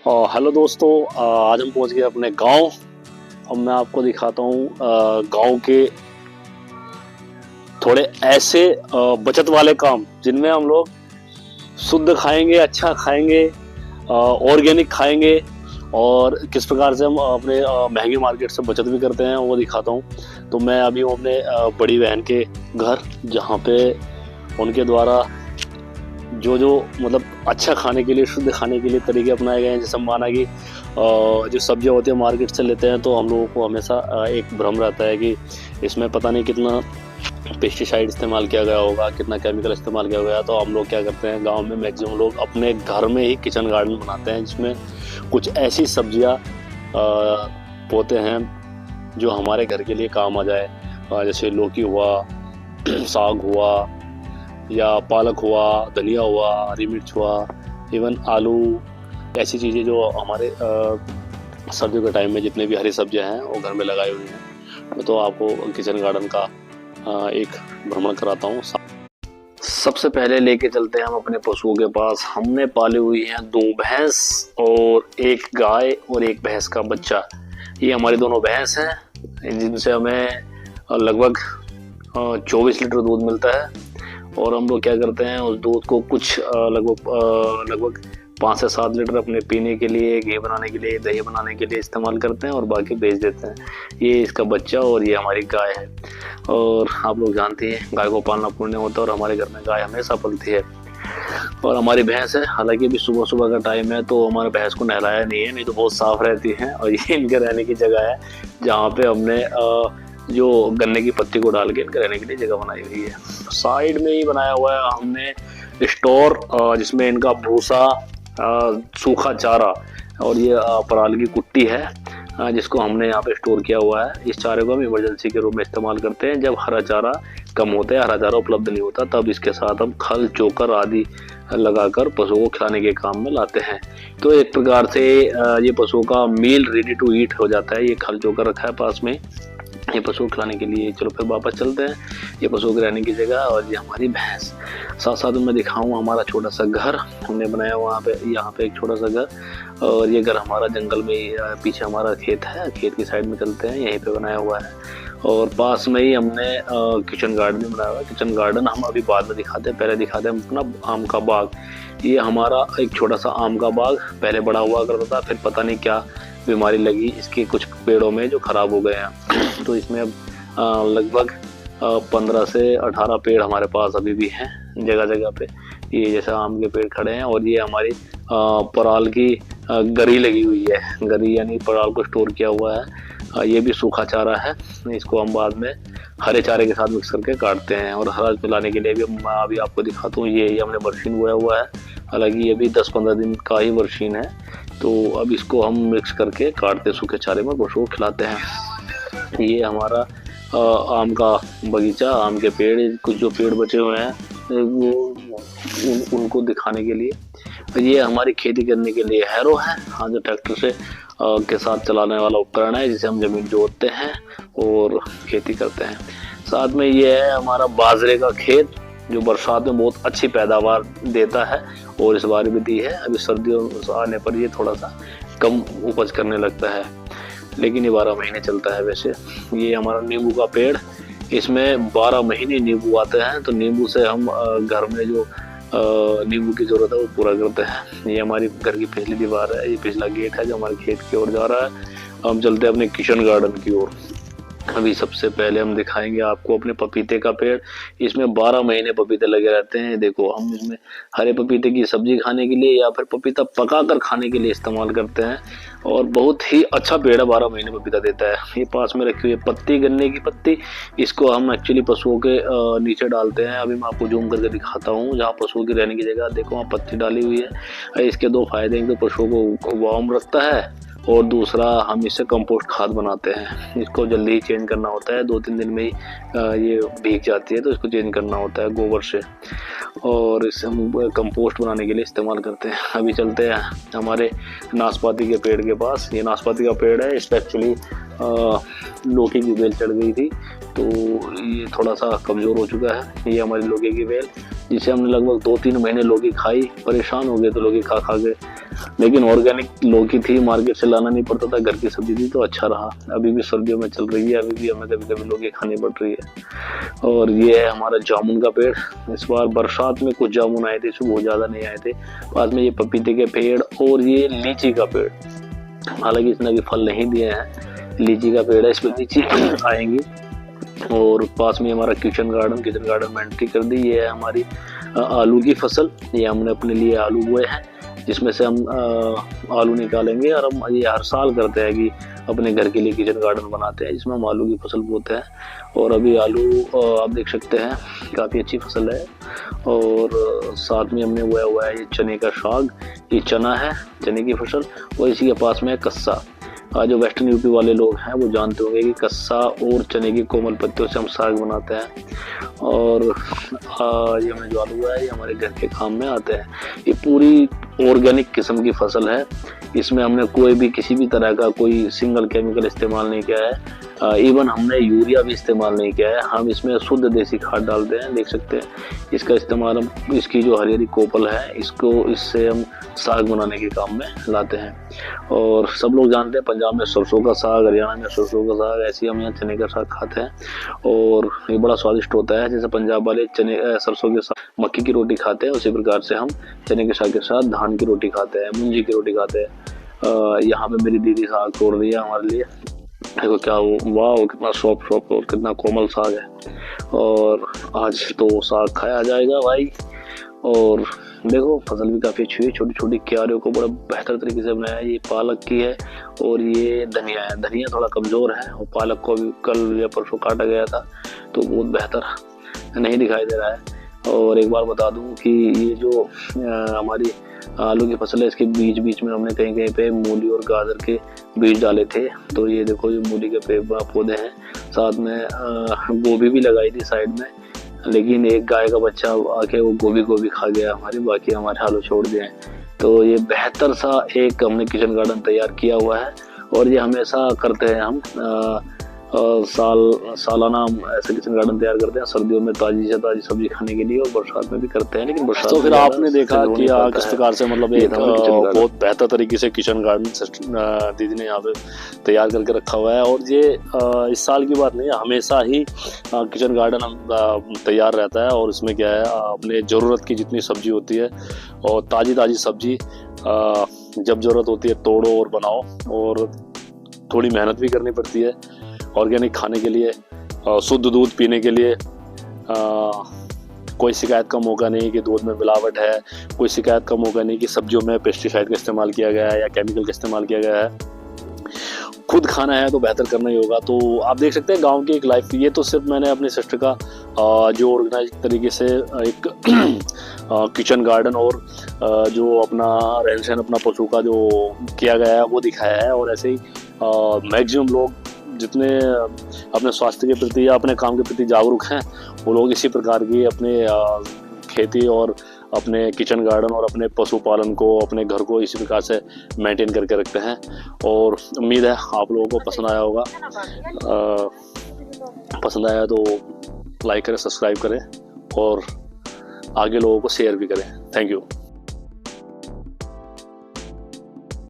Hello दोस्तों, आज हम पहुंच गए अपने गांव। अब मैं आपको दिखाता हूँ गांव के थोड़े ऐसे बचत वाले काम जिनमें हम लोग शुद्ध खाएंगे, अच्छा खाएंगे, ऑर्गेनिक खाएंगे और किस प्रकार से हम अपने महंगे मार्केट से बचत भी करते हैं वो दिखाता हूँ। तो मैं अभी हूँ अपने बड़ी बहन के घर, जहाँ पे उनके द्वारा जो जो मतलब अच्छा खाने के लिए, शुद्ध खाने के लिए तरीके अपनाए गए हैं। जैसे माना कि जो सब्जियां होती है मार्केट से लेते हैं तो हम लोगों को हमेशा एक भ्रम रहता है कि इसमें पता नहीं कितना पेस्टिसाइड इस्तेमाल किया गया होगा, कितना केमिकल इस्तेमाल किया गया। तो हम लोग क्या करते हैं, गांव में मैक्सिमम लोग अपने घर में ही किचन गार्डन बनाते हैं, जिसमें कुछ ऐसी सब्जियां बोते हैं जो हमारे घर के लिए काम आ जाए। जैसे लौकी हुआ, साग हुआ, या पालक हुआ, धनिया हुआ, हरी मिर्च हुआ, इवन आलू, ऐसी चीज़ें जो हमारे सर्दियों के टाइम में जितने भी हरी सब्जियां हैं वो घर में लगाई हुई हैं। तो आपको किचन गार्डन का एक भ्रमण कराता हूँ। सबसे पहले लेके चलते हैं हम अपने पशुओं के पास। हमने पाली हुई हैं 2 भैंस और 1 गाय और 1 भैंस का बच्चा। ये हमारी दोनों भैंस हैं, जिनसे हमें लगभग 24 लीटर दूध मिलता है। और हम लोग क्या करते हैं, उस दूध को कुछ लगभग 5 से 7 लीटर अपने पीने के लिए, घी बनाने के लिए, दही बनाने के लिए इस्तेमाल करते हैं और बाकी बेच देते हैं। ये इसका बच्चा और ये हमारी गाय है। और आप लोग जानते हैं गाय को पालना पुण्य होता है, और हमारे घर में गाय हमेशा पलती है। और हमारी भैंस है, हालांकि अभी सुबह सुबह का टाइम है तो हमारे भैंस को नहलाया नहीं है, नहीं तो बहुत साफ रहती है। और ये इनके रहने की जगह है, जहाँ पे हमने जो गन्ने की पत्ती को डाल के इनके रहने के लिए जगह बनाई हुई है। साइड में ही बनाया हुआ है हमने स्टोर, जिसमें इनका भूसा, सूखा चारा और ये पराल की कुट्टी है, जिसको हमने यहाँ पे स्टोर किया हुआ है। इस चारे को हम इमरजेंसी के रूप में इस्तेमाल करते हैं, जब हरा चारा कम होता है, हरा चारा उपलब्ध नहीं होता, तब इसके साथ हम खल, चोकर आदि लगाकर पशुओं को खिलाने के काम में लाते हैं। तो एक प्रकार से ये पशुओं का मील रेडी टू ईट हो जाता है। ये खल चोकर रखा है पास में, ये पशुओं को खिलाने के लिए। चलो फिर वापस चलते हैं। ये पशुओं के रहने की जगह और ये हमारी भैंस। साथ साथ में दिखाऊँ हमारा छोटा सा घर हमने बनाया वहाँ पे, यहाँ पे एक छोटा सा घर। और ये घर हमारा जंगल में, पीछे हमारा खेत है, खेत की साइड में चलते हैं, यहीं पे बनाया हुआ है। और पास में ही हमने किचन गार्डन बनाया हुआ है। किचन गार्डन हम अभी बाद में दिखाते हैं, पहले दिखाते हैं हम अपना आम का बाग। ये हमारा एक छोटा सा आम का बाग पहले बड़ा हुआ करता था, फिर पता नहीं क्या बीमारी लगी इसके कुछ पेड़ों में जो खराब हो गए हैं। तो इसमें अब लगभग 15 से 18 पेड़ हमारे पास अभी भी हैं जगह जगह पे। ये जैसे आम के पेड़ खड़े हैं। और ये हमारी पराल की गरी लगी हुई है। गरी यानी पराल को स्टोर किया हुआ है। ये भी सूखा चारा है, इसको हम बाद में हरे चारे के साथ मिक्स करके काटते हैं। और हरा मिलाने के लिए भी मैं अभी आपको दिखाता हूँ। ये हमने बरसीन बोया हुआ है, हालांकि ये भी 10-15 दिन का ही बरसीन है। तो अब इसको हम मिक्स करके काटते सूखे चारे में पशुओं को खिलाते हैं। ये हमारा आम का बगीचा, आम के पेड़, कुछ जो पेड़ बचे हुए हैं वो उनको दिखाने के लिए। ये हमारी खेती करने के लिए हैरो है, हाँ, जो ट्रैक्टर से के साथ चलाने वाला उपकरण है, जिसे हम जमीन जोतते हैं और खेती करते हैं। साथ में ये है हमारा बाजरे का खेत, जो बरसात में बहुत अच्छी पैदावार देता है और इस बार भी दी है। अभी सर्दियों आने पर ये थोड़ा सा कम उपज करने लगता है, लेकिन ये 12 महीने चलता है। वैसे ये हमारा नींबू का पेड़, इसमें 12 महीने नींबू आते हैं। तो नींबू से हम घर में जो नींबू की जरूरत है वो पूरा करते हैं। ये हमारी घर की पिछली दीवार है, ये पिछला गेट है जो हमारे खेत की ओर जा रहा है। हम चलते हैं अपने किचन गार्डन की ओर। अभी सबसे पहले हम दिखाएंगे आपको अपने पपीते का पेड़। इसमें 12 महीने पपीते लगे रहते हैं। देखो, हम इसमें हरे पपीते की सब्जी खाने के लिए या फिर पपीता पका कर खाने के लिए इस्तेमाल करते हैं। और बहुत ही अच्छा पेड़ है, 12 महीने पपीता देता है। ये पास में रखी हुई है पत्ती, गन्ने की पत्ती, इसको हम एक्चुअली पशुओं के नीचे डालते हैं। अभी मैं आपको जूम करके दिखाता हूँ, जहाँ पशुओं की रहने की जगह देखो वहाँ पत्ती डाली हुई है। इसके 2 फायदे हैं, तो पशुओं को वार्म रखता है और दूसरा हम इससे कंपोस्ट खाद बनाते हैं। इसको जल्दी ही चेंज करना होता है, 2-3 दिन में ही ये भीग जाती है, तो इसको चेंज करना होता है गोबर से। और इसे हम कंपोस्ट बनाने के लिए इस्तेमाल करते हैं। अभी चलते हैं हमारे नाशपाती के पेड़ के पास। ये नाशपाती का पेड़ है, इस पर एक्चुअली लौकी की बेल चढ़ गई थी, तो ये थोड़ा सा कमज़ोर हो चुका है। ये हमारी लौकी की बेल, जिसे हमने लगभग 2-3 महीने लौकी खाई, परेशान हो गए तो लौकी खा खा के लेकिन ऑर्गेनिक लौकी थी, मार्केट से लाना नहीं पड़ता था, घर की सब्जी थी, तो अच्छा रहा। अभी भी सर्दियों में चल रही है, अभी भी हमें कभी कभी लौकी खानी पड़ रही है। और ये है हमारा जामुन का पेड़। इस बार बरसात में कुछ जामुन आए थे, इसमें बहुत ज़्यादा नहीं आए थे। बाद में ये पपीते के पेड़ और ये लीची का पेड़, हालांकि इसने अभी फल नहीं दिए हैं। लीची का पेड़ है, इसमें लीची आएंगी। और पास में हमारा किचन गार्डन में एंट्री कर दी। ये है हमारी आलू की फसल। ये हमने अपने लिए आलू बोए हैं, जिसमें से हम आलू निकालेंगे। और हम ये हर साल करते हैं कि अपने घर के लिए किचन गार्डन बनाते हैं, जिसमें हम आलू की फसल बोते हैं। और अभी आलू आप देख सकते हैं काफ़ी अच्छी फसल है। और साथ में हमने बोया हुआ है ये चने का साग। ये चना है, चने की फसल। और इसी के पास में है कस्सा। जो वेस्टर्न यूपी वाले लोग हैं वो जानते होंगे कि कस्सा और चने की कोमल पत्तियों से हम साग बनाते हैं। और ये हमें जो आलू है ये हमारे घर के काम में आते हैं। ये पूरी ऑर्गेनिक किस्म की फसल है। इसमें हमने कोई भी किसी भी तरह का कोई सिंगल केमिकल इस्तेमाल नहीं किया है। इवन हमने यूरिया भी इस्तेमाल नहीं किया है। हम इसमें शुद्ध देसी खाद डालते हैं, देख सकते हैं। इसका इस्तेमाल हम इसकी जो हरी हरी कोपल है इससे हम साग बनाने के काम में लाते हैं। और सब लोग जानते हैं पंजाब में सरसों का साग, हरियाणा में सरसों का साग, ऐसे हम यहाँ चने का साग खाते हैं। और ये बड़ा स्वादिष्ट होता है। जैसे पंजाब वाले सरसों के साथ मक्की की रोटी खाते हैं, उसी प्रकार से हम चने के साग के साथ धान की रोटी खाते हैं, मुंजी की रोटी खाते हैं। यहाँ पे मेरी दीदी साग तोड़ रही है हमारे लिए। देखो क्या वाह, कितना सॉफ्ट और कितना कोमल साग है। और आज तो साग खाया जाएगा भाई। और देखो फसल भी काफ़ी अच्छी है, छोटी छोटी क्यारियों को बड़ा बेहतर तरीके से बनाया है। ये पालक की है और ये धनिया है। धनिया थोड़ा कमज़ोर है और पालक को भी कल या परसों काटा गया था, तो बहुत बेहतर नहीं दिखाई दे रहा है। और एक बार बता दूं कि ये जो हमारी आलू की फसल है, इसके बीच बीच में हमने कहीं कहीं पे मूली और गाजर के बीज डाले थे। तो ये देखो, ये मूली के पौधे हैं। साथ में गोभी भी लगाई थी साइड में, लेकिन एक गाय का बच्चा आके वो गोभी खा गया हमारी, बाकी हमारे आलू छोड़ दिए हैं। तो ये बेहतर सा एक हमने किचन गार्डन तैयार किया हुआ है। और ये हमेशा करते हैं हम, सालाना हम ऐसे किचन गार्डन तैयार करते हैं। सर्दियों में ताजी से ताजी सब्जी खाने के लिए, और बरसात में भी करते हैं। लेकिन बरसात तो फिर आपने देखा कि किस प्रकार से मतलब एक बहुत बेहतर तरीके से किचन गार्डन दीदी ने यहाँ पे तैयार करके रखा हुआ है। और ये इस साल की बात नहीं है, हमेशा ही किचन गार्डन तैयार रहता है। और इसमें क्या है, अपने ज़रूरत की जितनी सब्जी होती है और ताज़ी सब्जी जब ज़रूरत होती है तोड़ो और बनाओ। और थोड़ी मेहनत भी करनी पड़ती है ऑर्गेनिक खाने के लिए, शुद्ध दूध पीने के लिए। कोई शिकायत का मौका नहीं कि दूध में मिलावट है, कोई शिकायत का मौका नहीं कि सब्जियों में पेस्टिसाइड का इस्तेमाल किया गया है या केमिकल का इस्तेमाल किया गया है। खुद खाना है तो बेहतर करना ही होगा। तो आप देख सकते हैं गांव की एक लाइफ। ये तो सिर्फ मैंने अपनी सिस्टर का जो ऑर्गेनाइज तरीके से एक किचन गार्डन और जो अपना रहन सहन अपना पशु का जो किया गया है वो दिखाया है। और ऐसे ही मैक्सिमम लोग जितने अपने स्वास्थ्य के प्रति या अपने काम के प्रति जागरूक हैं, वो लोग इसी प्रकार की अपने खेती और अपने किचन गार्डन और अपने पशुपालन को, अपने घर को इसी प्रकार से मेंटेन करके रखते हैं। और उम्मीद है आप लोगों को पसंद आया होगा। पसंद आया तो लाइक करें, सब्सक्राइब करें और आगे लोगों को शेयर भी करें। Thank you.